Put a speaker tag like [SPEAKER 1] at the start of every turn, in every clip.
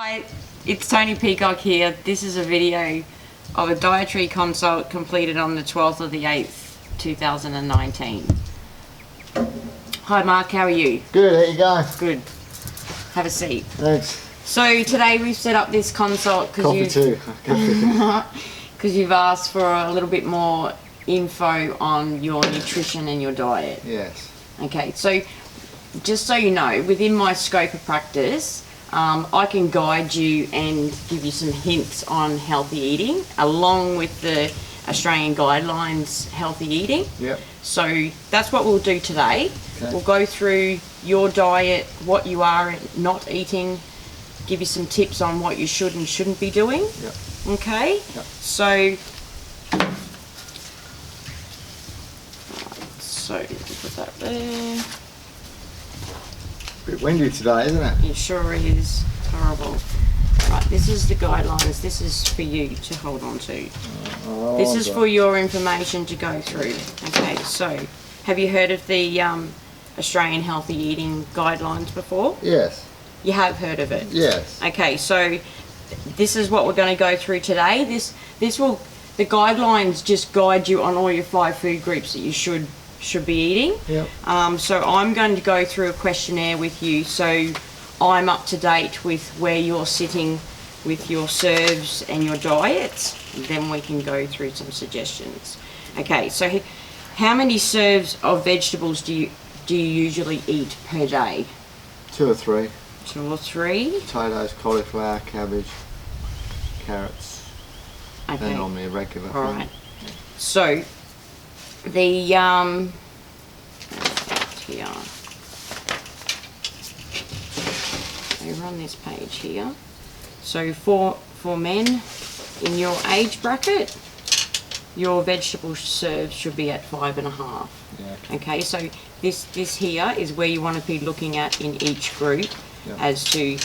[SPEAKER 1] Hi, it's Tony Peacock here. This is a video of a dietary consult completed on the 12th of the 8th, 2019. Hi Mark, how are you?
[SPEAKER 2] Good, how you going?
[SPEAKER 1] Good. Have a seat.
[SPEAKER 2] Thanks.
[SPEAKER 1] So today we've set up this consult because you've asked for a little bit more info on your nutrition and your diet.
[SPEAKER 2] Yes.
[SPEAKER 1] Okay, so just so you know, within my scope of practice, I can guide you and give you some hints on healthy eating, along with the Australian Guidelines Healthy Eating.
[SPEAKER 2] Yep.
[SPEAKER 1] So that's what we'll do today.
[SPEAKER 2] Okay.
[SPEAKER 1] We'll go through your diet, what you are not eating, give you some tips on what you should and shouldn't be doing.
[SPEAKER 2] Yep.
[SPEAKER 1] Okay?
[SPEAKER 2] Yep.
[SPEAKER 1] So put that there.
[SPEAKER 2] Bit windy today, isn't it?
[SPEAKER 1] It sure is. It's horrible. Right, this is the guidelines. This is for you to hold on to. This is for your information to go through. Okay, so have you heard of the Australian Healthy Eating Guidelines before?
[SPEAKER 2] Yes.
[SPEAKER 1] You have heard of it?
[SPEAKER 2] Yes.
[SPEAKER 1] Okay, so this is what we're going to go through today. The guidelines just guide you on all your 5 food groups that you should be eating.
[SPEAKER 2] Yep.
[SPEAKER 1] So I'm going to go through a questionnaire with you so I'm up to date with where you're sitting with your serves and your diets. Then we can go through some suggestions. Okay, so how many serves of vegetables do you usually eat per day?
[SPEAKER 2] 2 or 3.
[SPEAKER 1] 2 or 3?
[SPEAKER 2] Potatoes, cauliflower, cabbage, carrots.
[SPEAKER 1] Okay.
[SPEAKER 2] They're normally a regular
[SPEAKER 1] All
[SPEAKER 2] thing.
[SPEAKER 1] right. So the here. Over on this page here. So for men in your age bracket, your vegetable serve should be at 5.5.
[SPEAKER 2] Yeah.
[SPEAKER 1] Okay, so this here is where you want to be looking at in each group.
[SPEAKER 2] Yeah.
[SPEAKER 1] As to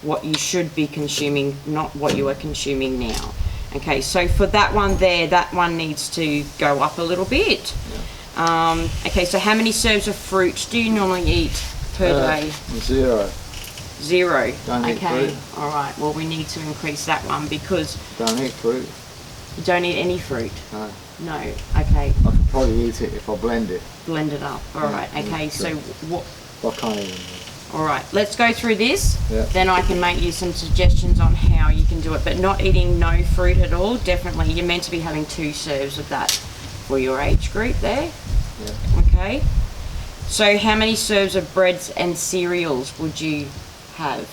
[SPEAKER 1] what you should be consuming, not what you are consuming now. Okay, so for that one there, that one needs to go up a little bit.
[SPEAKER 2] Yeah.
[SPEAKER 1] Okay, so how many serves of fruit do you normally eat per day?
[SPEAKER 2] 0.
[SPEAKER 1] 0.
[SPEAKER 2] Don't eat
[SPEAKER 1] Okay,
[SPEAKER 2] fruit.
[SPEAKER 1] all right. Well, we need to increase that one because
[SPEAKER 2] Don't eat fruit.
[SPEAKER 1] you don't eat any fruit.
[SPEAKER 2] No.
[SPEAKER 1] No. Okay,
[SPEAKER 2] I could probably eat it if I blend it.
[SPEAKER 1] blend it up. All right. Okay, so what?
[SPEAKER 2] I can't eat it.
[SPEAKER 1] All right, let's go through this.
[SPEAKER 2] Yeah.
[SPEAKER 1] Then I can make you some suggestions on how you can do it. But not eating no fruit at all, definitely. You're meant to be having 2 serves of that for your age group there.
[SPEAKER 2] Yeah.
[SPEAKER 1] Okay. So how many serves of breads and cereals would you have?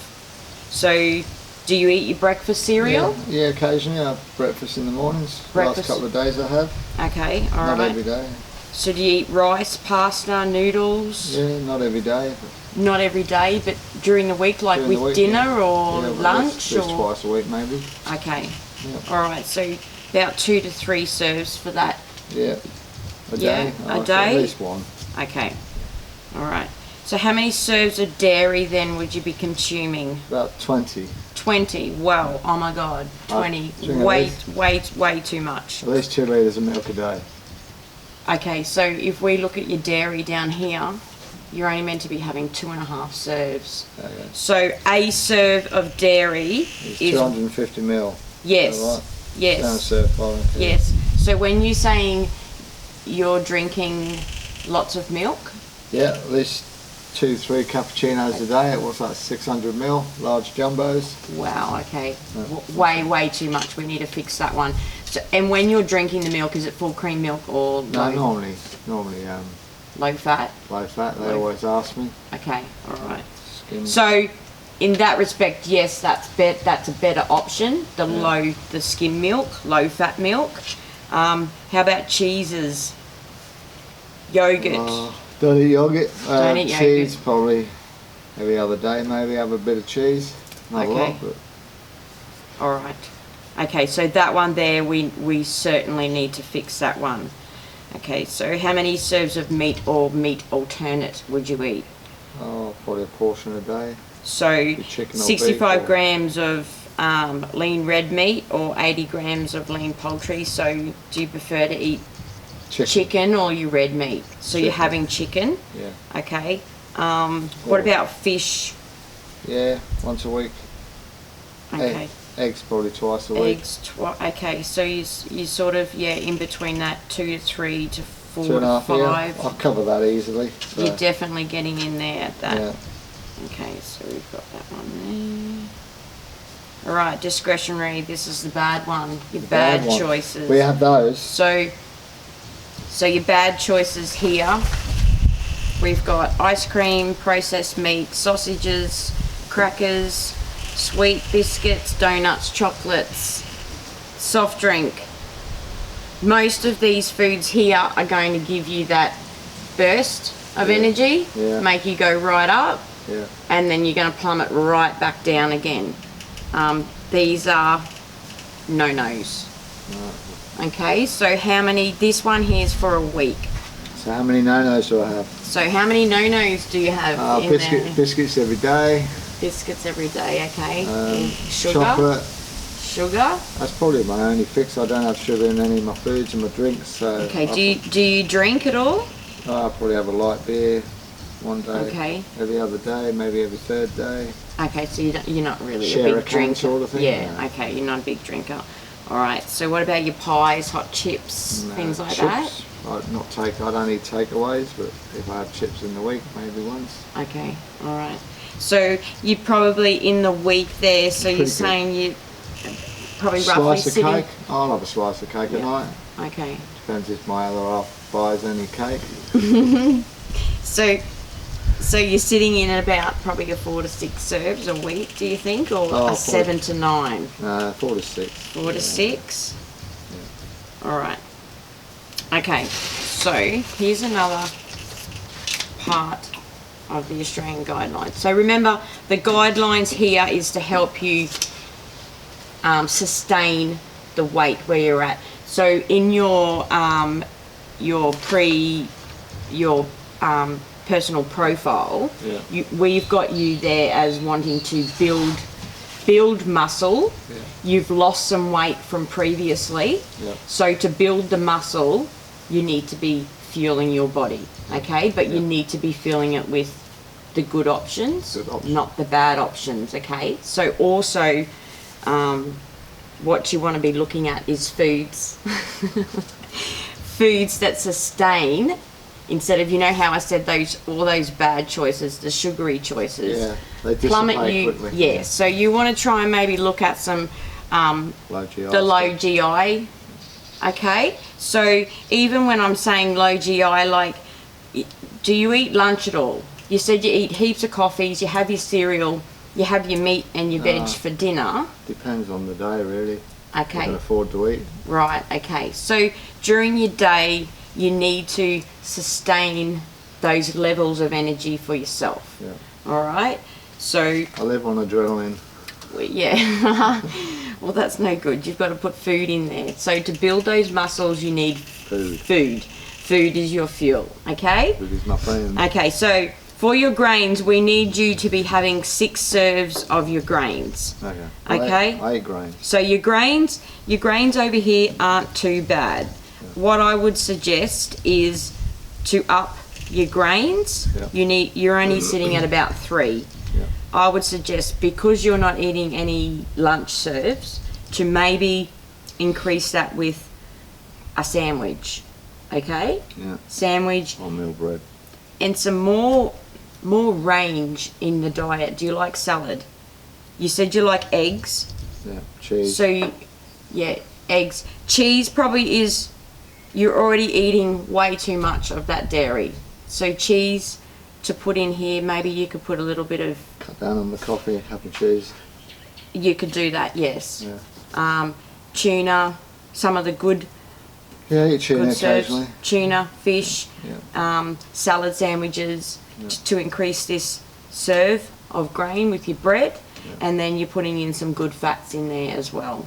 [SPEAKER 1] So do you eat your breakfast cereal?
[SPEAKER 2] Yeah, occasionally I have breakfast in the mornings.
[SPEAKER 1] Breakfast.
[SPEAKER 2] Last couple of days I have.
[SPEAKER 1] Okay, all right.
[SPEAKER 2] Not every day.
[SPEAKER 1] So do you eat rice, pasta, noodles?
[SPEAKER 2] Yeah, not every day.
[SPEAKER 1] Not every day, but during the week, like
[SPEAKER 2] During
[SPEAKER 1] with
[SPEAKER 2] the week,
[SPEAKER 1] dinner
[SPEAKER 2] yeah.
[SPEAKER 1] or
[SPEAKER 2] Yeah,
[SPEAKER 1] lunch?
[SPEAKER 2] at least
[SPEAKER 1] or
[SPEAKER 2] twice a week maybe.
[SPEAKER 1] Okay.
[SPEAKER 2] Yeah.
[SPEAKER 1] All right, so about 2 to 3 serves for that.
[SPEAKER 2] Yeah. A
[SPEAKER 1] Yeah,
[SPEAKER 2] day.
[SPEAKER 1] a
[SPEAKER 2] I'd say
[SPEAKER 1] day?
[SPEAKER 2] At least 1.
[SPEAKER 1] Okay. All right. So how many serves of dairy then would you be consuming?
[SPEAKER 2] About 20.
[SPEAKER 1] 20. Wow. Oh my God. 20. Way too much.
[SPEAKER 2] At least 2 litres of milk a day.
[SPEAKER 1] Okay, so if we look at your dairy down here, you're only meant to be having 2.5 serves.
[SPEAKER 2] Okay.
[SPEAKER 1] So a serve of dairy
[SPEAKER 2] It's
[SPEAKER 1] is
[SPEAKER 2] 250 ml.
[SPEAKER 1] yes,
[SPEAKER 2] Is that right?
[SPEAKER 1] yes,
[SPEAKER 2] Downstairs, volunteer.
[SPEAKER 1] yes. So when you're saying you're drinking lots of milk,
[SPEAKER 2] Yeah, at least 2-3 cappuccinos a day. It was like 600 ml, large jumbos.
[SPEAKER 1] wow, okay,
[SPEAKER 2] Yeah.
[SPEAKER 1] way too much. We need to fix that one. So, and when you're drinking the milk, is it full cream milk or
[SPEAKER 2] No,
[SPEAKER 1] low
[SPEAKER 2] normally
[SPEAKER 1] fat?
[SPEAKER 2] low fat. They
[SPEAKER 1] Low-
[SPEAKER 2] always ask me.
[SPEAKER 1] Okay, all right.
[SPEAKER 2] Skim.
[SPEAKER 1] So, in that respect, yes, that's a better option. The skim milk, low fat milk. How about cheeses, yogurt?
[SPEAKER 2] Don't eat yogurt.
[SPEAKER 1] Don't eat
[SPEAKER 2] cheese
[SPEAKER 1] yogurt.
[SPEAKER 2] probably every other day. Maybe have a bit of cheese. Not a
[SPEAKER 1] Okay.
[SPEAKER 2] lot, but
[SPEAKER 1] All right. Okay, so that one there, we certainly need to fix that one. Okay, so how many serves of meat or meat alternate would you eat?
[SPEAKER 2] probably a portion a day.
[SPEAKER 1] So
[SPEAKER 2] Chicken or
[SPEAKER 1] 65
[SPEAKER 2] beef or-
[SPEAKER 1] grams of lean red meat or 80 grams of lean poultry. So do you prefer to eat chicken or your red meat? So you're
[SPEAKER 2] Chicken.
[SPEAKER 1] having chicken.
[SPEAKER 2] Yeah.
[SPEAKER 1] Okay. What about fish?
[SPEAKER 2] Yeah, once a week.
[SPEAKER 1] Okay.
[SPEAKER 2] Eggs probably twice a week.
[SPEAKER 1] Eggs, okay, so you sort of, yeah, in between that 2 to 3 to 4 to
[SPEAKER 2] 2.5,
[SPEAKER 1] 5.
[SPEAKER 2] yeah. I'll cover that easily. So.
[SPEAKER 1] You're definitely getting in there at that.
[SPEAKER 2] Yeah.
[SPEAKER 1] Okay, so we've got that one there. All right, discretionary. This is the bad one. Your bad
[SPEAKER 2] one.
[SPEAKER 1] choices.
[SPEAKER 2] We have those.
[SPEAKER 1] So your bad choices here. We've got ice cream, processed meat, sausages, crackers, sweet biscuits, donuts, chocolates, soft drink. Most of these foods here are going to give you that burst of energy, make you go right up, and then you're going to plummet right back down again. These are no-nos. Okay, so how many? This one here is for a week.
[SPEAKER 2] So how many no-nos do I have?
[SPEAKER 1] So how many no-nos do you have in there?
[SPEAKER 2] Biscuits every day.
[SPEAKER 1] Biscuits every day, okay. Sugar?
[SPEAKER 2] Chocolate.
[SPEAKER 1] Sugar?
[SPEAKER 2] That's probably my only fix. I don't have sugar in any of my foods and my drinks. So
[SPEAKER 1] okay, do you drink at all?
[SPEAKER 2] I'll probably have a light beer one day.
[SPEAKER 1] Okay.
[SPEAKER 2] Every other day, maybe every third day.
[SPEAKER 1] Okay, so you're not really
[SPEAKER 2] Share
[SPEAKER 1] a big
[SPEAKER 2] a can
[SPEAKER 1] drinker.
[SPEAKER 2] sort of thing.
[SPEAKER 1] Yeah, okay, you're not a big drinker. All right, so what about your pies, hot chips, things like
[SPEAKER 2] chips, I don't eat takeaways, but if I have chips in the week, maybe once.
[SPEAKER 1] that? Okay, all right. So you probably in the week there, so you're
[SPEAKER 2] Pretty
[SPEAKER 1] saying you probably roughly
[SPEAKER 2] slice of
[SPEAKER 1] sitting...
[SPEAKER 2] cake. I'll have a slice of cake at night.
[SPEAKER 1] Okay.
[SPEAKER 2] Depends if my other half buys any cake.
[SPEAKER 1] So you're sitting in at about probably a 4 to 6 serves a week, do you think, or a 7 to 9?
[SPEAKER 2] 4 to 6.
[SPEAKER 1] 4 to 6. Yeah. All right. Okay. So here's another part of the Australian guidelines. So remember, the guidelines here is to help you sustain the weight where you're at. So in your personal profile, we've got you there as wanting to build muscle. You've lost some weight from previously, so to build the muscle you need to be fueling your body, okay, but you need to be fueling it with the good options, not the bad options, okay. So also what you want to be looking at is foods foods that sustain, instead of, you know how I said all those bad choices, the sugary choices,
[SPEAKER 2] they
[SPEAKER 1] plummet you
[SPEAKER 2] quickly.
[SPEAKER 1] So you want to try and maybe look at some
[SPEAKER 2] low GI
[SPEAKER 1] low GI, okay. So even when I'm saying low GI, like, do you eat lunch at all? You said you eat heaps of coffees, you have your cereal, you have your meat and your veg for dinner.
[SPEAKER 2] Depends on the day, really.
[SPEAKER 1] Okay.
[SPEAKER 2] I can afford to eat.
[SPEAKER 1] Right, okay. So during your day, you need to sustain those levels of energy for yourself.
[SPEAKER 2] Yeah.
[SPEAKER 1] All right? So...
[SPEAKER 2] I live on adrenaline.
[SPEAKER 1] Yeah. Well, that's no good. You've got to put food in there. So to build those muscles, you need food. Food is your fuel, okay?
[SPEAKER 2] Food is my friend.
[SPEAKER 1] Okay, so for your grains, we need you to be having 6 serves of your grains.
[SPEAKER 2] Okay.
[SPEAKER 1] Okay?
[SPEAKER 2] I eat grains.
[SPEAKER 1] So your grains over here aren't too bad. What I would suggest is to up your grains. You're only sitting at about 3. I would suggest, because you're not eating any lunch serves, to maybe increase that with a sandwich. Okay?
[SPEAKER 2] Yeah.
[SPEAKER 1] Sandwich.
[SPEAKER 2] Or meal bread.
[SPEAKER 1] And some more range in the diet. Do you like salad? You said you like eggs.
[SPEAKER 2] Yeah. Cheese.
[SPEAKER 1] So eggs. Cheese probably is, you're already eating way too much of that dairy. So cheese to put in here, maybe you could put a little bit of...
[SPEAKER 2] Cut down on the coffee, a cup of cheese.
[SPEAKER 1] You could do that, yes.
[SPEAKER 2] Yeah.
[SPEAKER 1] Tuna, some of the good...
[SPEAKER 2] Yeah, eat tuna occasionally.
[SPEAKER 1] Tuna, fish, salad sandwiches to increase this serve of grain with your bread, and then you're putting in some good fats in there as well.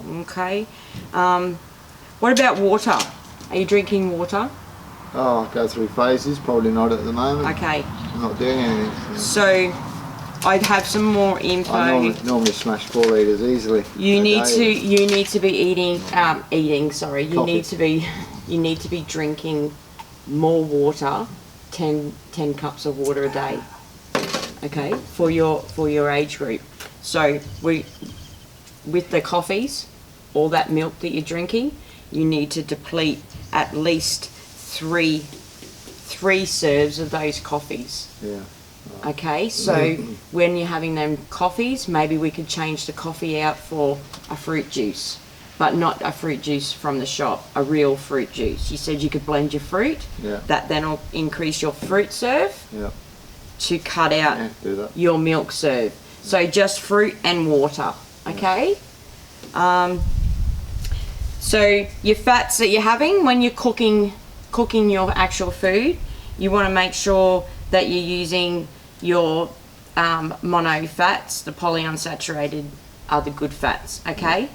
[SPEAKER 1] Okay. What about water? Are you drinking water?
[SPEAKER 2] Oh, I go through phases, probably not at the moment.
[SPEAKER 1] Okay.
[SPEAKER 2] I'm not doing anything.
[SPEAKER 1] So I'd have some more info.
[SPEAKER 2] I normally smash 4 litres easily.
[SPEAKER 1] You need to be eating.
[SPEAKER 2] Coffee.
[SPEAKER 1] You need to be drinking more water, 10 cups of water a day. Okay, for your age group. So with the coffees, all that milk that you're drinking, you need to deplete at least three serves of those coffees.
[SPEAKER 2] Yeah.
[SPEAKER 1] Okay, so when you're having them coffees, maybe we could change the coffee out for a fruit juice, but not a fruit juice from the shop, a real fruit juice. You said you could blend your fruit.
[SPEAKER 2] Yeah.
[SPEAKER 1] That then will increase your fruit serve
[SPEAKER 2] Yeah.
[SPEAKER 1] to cut out
[SPEAKER 2] Yeah, do that.
[SPEAKER 1] your milk serve. So just fruit and water, okay? So your fats that you're having when you're cooking your actual food, you want to make sure that you're using your mono fats. The polyunsaturated are the good fats, okay?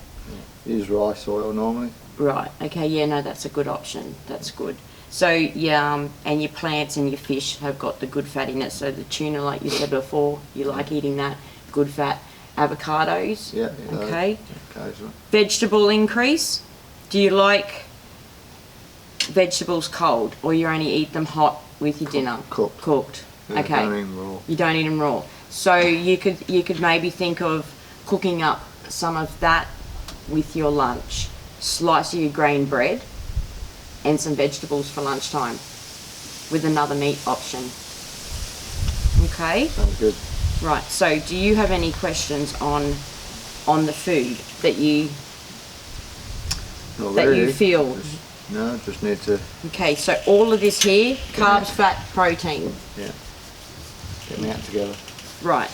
[SPEAKER 2] Use rice oil normally.
[SPEAKER 1] Right, okay, yeah, no, that's a good option. That's good. So, yeah, and your plants and your fish have got the good fattiness. So the tuna, like you said before, you like eating that, good fat. Avocados,
[SPEAKER 2] Yeah.
[SPEAKER 1] okay.
[SPEAKER 2] Occasionally.
[SPEAKER 1] Vegetable increase. Do you like vegetables cold, or you only eat them hot with your dinner?
[SPEAKER 2] Cooked.
[SPEAKER 1] Cooked,
[SPEAKER 2] Yeah,
[SPEAKER 1] okay.
[SPEAKER 2] don't eat raw.
[SPEAKER 1] You don't eat them raw. So you could maybe think of cooking up some of that with your lunch. Slice of your grain bread and some vegetables for lunchtime with another meat option. Okay,
[SPEAKER 2] Sounds good.
[SPEAKER 1] right. So do you have any questions on the food that you
[SPEAKER 2] Not
[SPEAKER 1] that
[SPEAKER 2] really.
[SPEAKER 1] you feel?
[SPEAKER 2] Just need to,
[SPEAKER 1] Okay, so all of this here, carbs, fat, protein.
[SPEAKER 2] yeah, get me out together.
[SPEAKER 1] Right.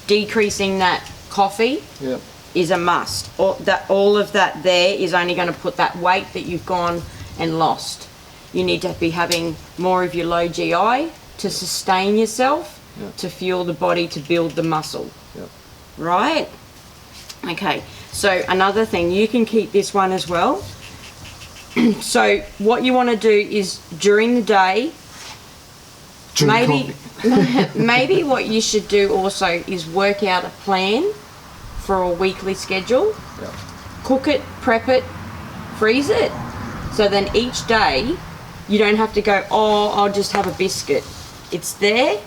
[SPEAKER 1] Decreasing that coffee
[SPEAKER 2] Yeah.
[SPEAKER 1] is a must. All of that there is only going to put that weight that you've gone and lost. You need to be having more of your low GI to sustain yourself,
[SPEAKER 2] Yeah.
[SPEAKER 1] to fuel the body to build the muscle.
[SPEAKER 2] Yeah.
[SPEAKER 1] Right? Okay, so another thing, you can keep this one as well. So what you want to do is during the day, maybe what you should do also is work out a plan for a weekly schedule.
[SPEAKER 2] Yeah.
[SPEAKER 1] Cook it, prep it, freeze it. So then each day you don't have to go, oh, I'll just have a biscuit. It's there,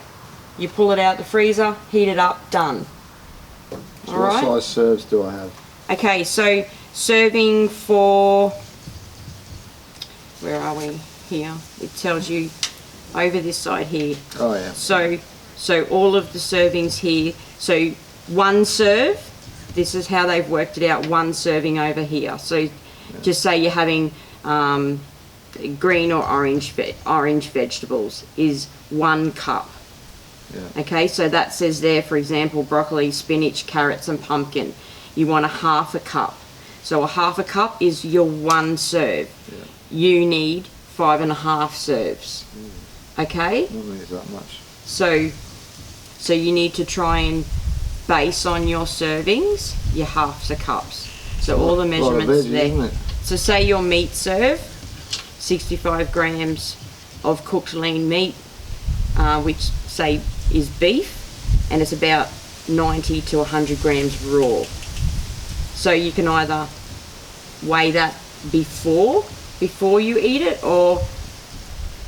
[SPEAKER 1] you pull it out the freezer, heat it up, done.
[SPEAKER 2] So
[SPEAKER 1] All
[SPEAKER 2] what
[SPEAKER 1] right.
[SPEAKER 2] size serves do I have?
[SPEAKER 1] Okay, so serving for, where are we? Here. It tells you over this side here.
[SPEAKER 2] Oh yeah.
[SPEAKER 1] So all of the servings here. So one serve, this is how they've worked it out, one serving over here. So just say you're having green or orange vegetables is 1 cup.
[SPEAKER 2] Yeah.
[SPEAKER 1] Okay, so that says there, for example, broccoli, spinach, carrots and pumpkin. You want a 1/2 cup. So a 1/2 cup is your 1 serve.
[SPEAKER 2] Yeah.
[SPEAKER 1] You need 5.5 serves. Okay?
[SPEAKER 2] Normally it's that much.
[SPEAKER 1] So you need to try and base on your servings, your halves of cups. So all the measurements
[SPEAKER 2] A lot of veggies,
[SPEAKER 1] there.
[SPEAKER 2] isn't it?
[SPEAKER 1] So say your meat serve, 65 grams of cooked lean meat, which say is beef, and it's about 90 to 100 grams raw. So you can either weigh that before you eat it, or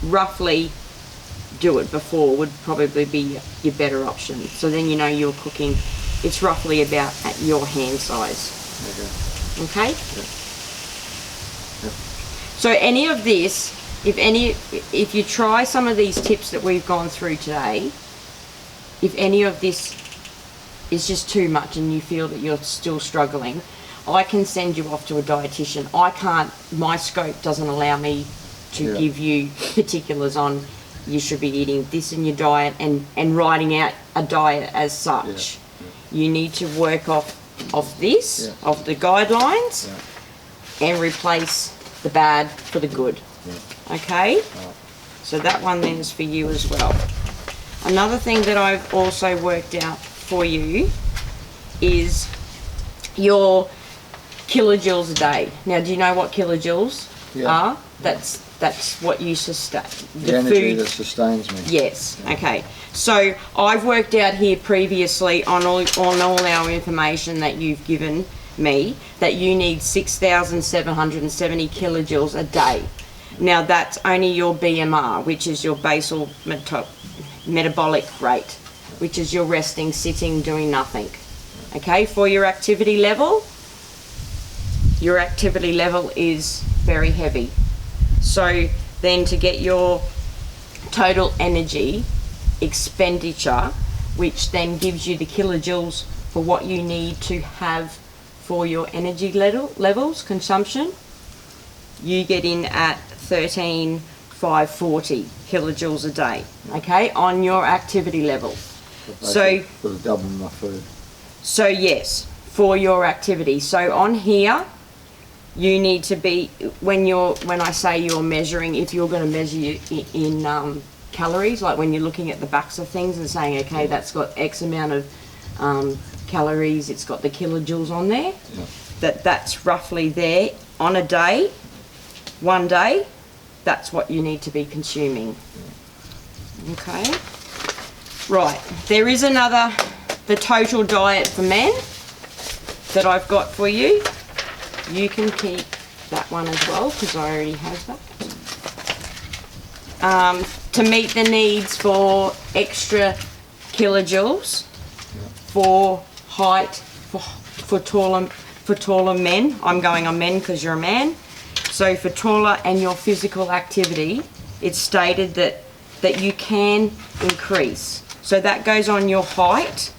[SPEAKER 1] roughly do it before would probably be your better option. So then you know you're cooking, it's roughly about at your hand size.
[SPEAKER 2] Okay.
[SPEAKER 1] Okay?
[SPEAKER 2] Yep.
[SPEAKER 1] So any of this, if you try some of these tips that we've gone through today, if any of this is just too much and you feel that you're still struggling, I can send you off to a dietitian. My scope doesn't allow me to give you particulars on you should be eating this in your diet and writing out a diet as such. You need to work off this, off the guidelines, and replace the bad for the good. Okay? So that one then is for you as well. Another thing that I've also worked out for you is your kilojoules a day. Now, do you know what kilojoules are? That's what you sustain.
[SPEAKER 2] The energy that sustains me.
[SPEAKER 1] Yes. Okay. So I've worked out here previously on all our information that you've given me that you need 6,770 kilojoules a day. Now that's only your BMR, which is your basal metabolic rate, which is your resting, sitting, doing nothing. Okay, for your activity level, your activity level is very heavy. So then to get your total energy expenditure, which then gives you the kilojoules for what you need to have for your energy levels consumption, you get in at 13,540 kilojoules a day, okay, on your activity level. So
[SPEAKER 2] for the double my food.
[SPEAKER 1] So yes, for your activity. So on here, you need to be, when I say you're measuring, if you're going to measure in calories, like when you're looking at the backs of things and saying, okay, that's got X amount of calories, it's got the kilojoules on there, that's roughly there on a day, one day, that's what you need to be consuming. Okay. Right, there is another, the total diet for men that I've got for you. You can keep that one as well because I already have that. To meet the needs for extra kilojoules for height, for taller men. I'm going on men because you're a man. So for taller and your physical activity, it's stated that you can increase. So that goes on your height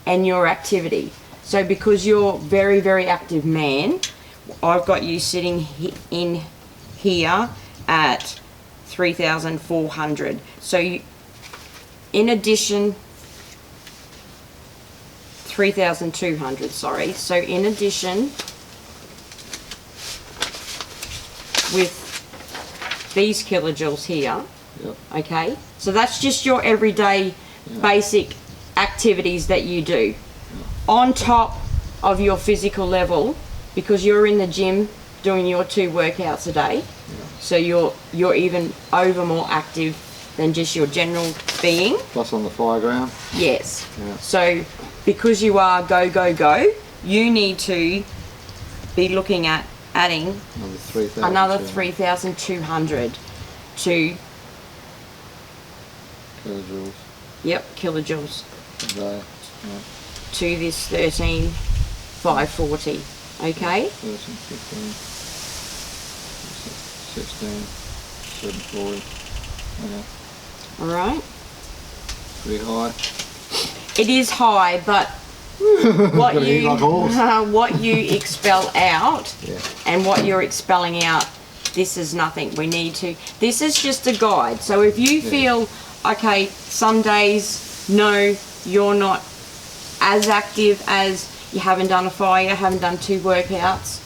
[SPEAKER 1] and your activity. So because you're very, very active man, I've got you sitting in here at 3,400. So in addition, 3,200, sorry. So in addition, with these kilojoules here, okay, so that's just your everyday basic activities that you do. On top of your physical level, because you're in the gym doing your 2 workouts a day, so you're even over more active than just your general being.
[SPEAKER 2] Plus on the fire ground.
[SPEAKER 1] Yes.
[SPEAKER 2] Yeah.
[SPEAKER 1] So because you are go, you need to be looking at adding another 3,200 to
[SPEAKER 2] kilojoules.
[SPEAKER 1] Yep, kilojoules
[SPEAKER 2] A day.
[SPEAKER 1] to this 13,540. Okay.
[SPEAKER 2] 13, 15, 16, 740. Okay.
[SPEAKER 1] All right.
[SPEAKER 2] Pretty high.
[SPEAKER 1] It is high, but what you expel out and what you're expelling out, this is nothing. We need to. This is just a guide. So if you feel okay, some days no, you're not as active as you haven't done a fire, haven't done 2 workouts.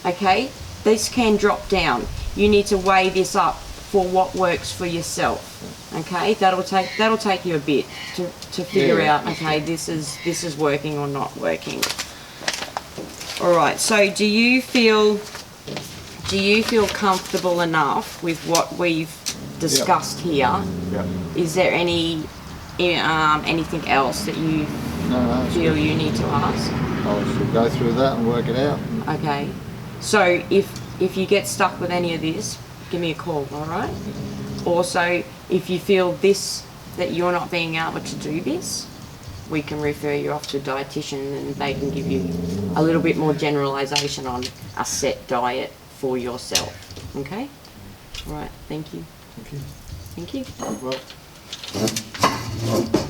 [SPEAKER 1] Okay, this can drop down. You need to weigh this up for what works for yourself. Okay, that'll take you a bit to figure out. Okay, this is working or not working. All right. So do you feel comfortable enough with what we've discussed here? Is there anything else that you feel you need to ask?
[SPEAKER 2] I should go through that and work it out.
[SPEAKER 1] Okay. So if you get stuck with any of this, give me a call, all right? Also, if you feel that you're not being able to do this, we can refer you off to a dietitian and they can give you a little bit more generalisation on a set diet for yourself. Okay? All right. Thank you.
[SPEAKER 2] Thank you.
[SPEAKER 1] Thank you.
[SPEAKER 2] Well.